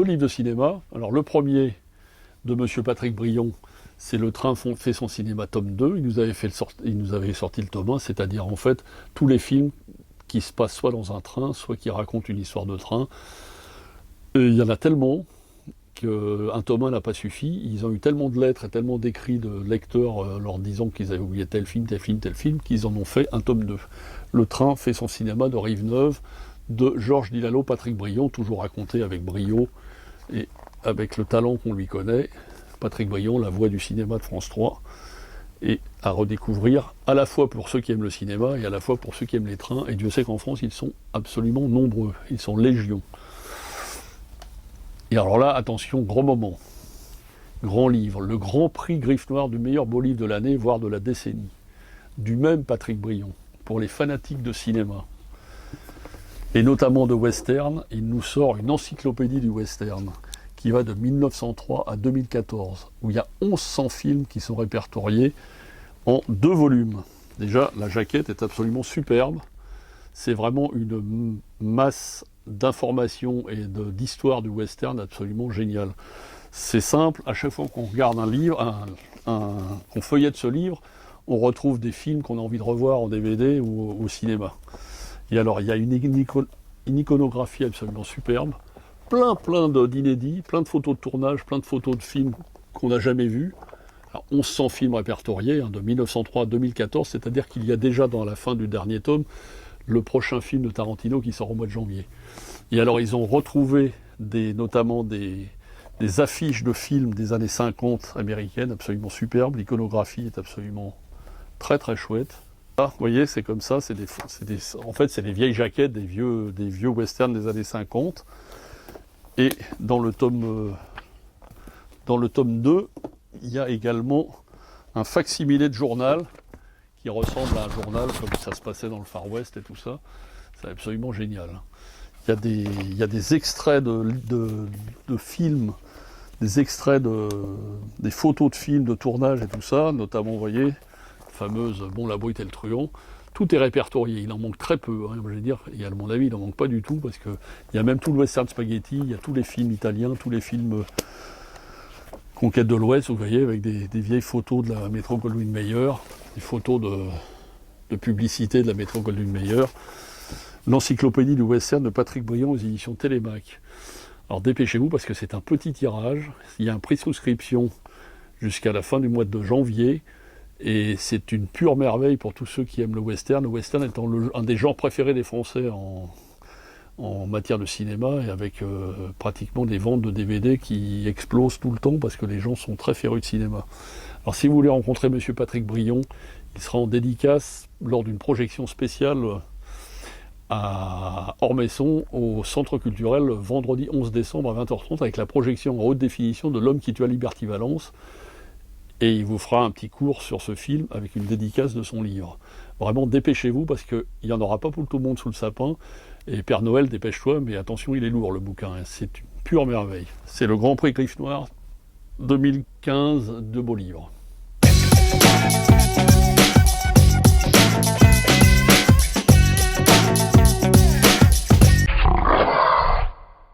livres de cinéma. Alors le premier de Monsieur Patrick Brion, c'est Le Train fait son cinéma tome 2. Il nous avait sorti le tome 1, c'est-à-dire en fait tous les films qui se passent soit dans un train, soit qui racontent une histoire de train. Et il y en a tellement qu'un tome 1 n'a pas suffi. Ils ont eu tellement de lettres et tellement d'écrits de lecteurs leur disant qu'ils avaient oublié tel film, qu'ils en ont fait un tome 2. Le Train fait son cinéma de Rive-Neuve, de Georges Dillalot, Patrick Brion, toujours raconté avec brio et avec le talent qu'on lui connaît. Patrick Brion, la voix du cinéma de France 3, et à redécouvrir à la fois pour ceux qui aiment le cinéma et à la fois pour ceux qui aiment les trains. Et Dieu sait qu'en France, ils sont absolument nombreux, ils sont légion. Et alors là, attention, gros moment, grand livre, le Grand Prix Griffe Noire du meilleur beau livre de l'année, voire de la décennie, du même Patrick Brion, pour les fanatiques de cinéma, et notamment de western. Il nous sort une encyclopédie du western, qui va de 1903 à 2014, où il y a 1100 films qui sont répertoriés en 2 volumes. Déjà, la jaquette est absolument superbe. C'est vraiment une masse d'informations et d'histoire du western absolument géniale. C'est simple, à chaque fois qu'on regarde un livre, qu'on feuillette ce livre, on retrouve des films qu'on a envie de revoir en DVD ou au cinéma. Et alors, il y a une iconographie absolument superbe, plein d'inédits, plein de photos de tournage, plein de photos de films qu'on n'a jamais vus. Alors, 1100 films répertoriés, de 1903 à 2014, c'est-à-dire qu'il y a déjà dans la fin du dernier tome le prochain film de Tarantino qui sort au mois de janvier. Et alors ils ont retrouvé notamment des affiches de films des années 50 américaines absolument superbes, l'iconographie est absolument très chouette. Là, vous voyez, c'est comme ça, en fait c'est des vieilles jaquettes des vieux westerns des années 50. Et dans le tome 2, il y a également un facsimilé de journal qui ressemble à un journal comme ça se passait dans le Far West et tout ça. C'est absolument génial. Il y a des extraits de films, des extraits des photos de films, de tournage et tout ça, notamment, vous voyez, la fameuse Bon, la Brute et le Truand. Tout est répertorié, il en manque très peu, hein, je veux dire, et à mon avis, il n'en manque pas du tout, parce qu'il y a même tout le western spaghetti, il y a tous les films italiens, tous les films Conquête de l'Ouest, vous voyez, avec des vieilles photos de la métro Goldwyn-Mayer, des photos de publicité de la métro Goldwyn-Mayer. L'encyclopédie du western de Patrick Brion aux éditions Télémac. Alors dépêchez-vous parce que c'est un petit tirage, il y a un prix de souscription jusqu'à la fin du mois de janvier, et c'est une pure merveille pour tous ceux qui aiment le western. Le western étant un des genres préférés des Français en matière de cinéma, et avec pratiquement des ventes de DVD qui explosent tout le temps parce que les gens sont très férus de cinéma. Alors si vous voulez rencontrer Monsieur Patrick Brion, il sera en dédicace lors d'une projection spéciale à Ormesson, au Centre culturel, vendredi 11 décembre à 20h30, avec la projection en haute définition de L'homme qui tua Liberty Valance. Et il vous fera un petit cours sur ce film avec une dédicace de son livre. Vraiment, dépêchez-vous parce qu'il n'y en aura pas pour tout le monde sous le sapin. Et Père Noël, dépêche-toi, mais attention, il est lourd le bouquin. Hein. C'est une pure merveille. C'est le Grand Prix Griffe Noire 2015 de beaux livres.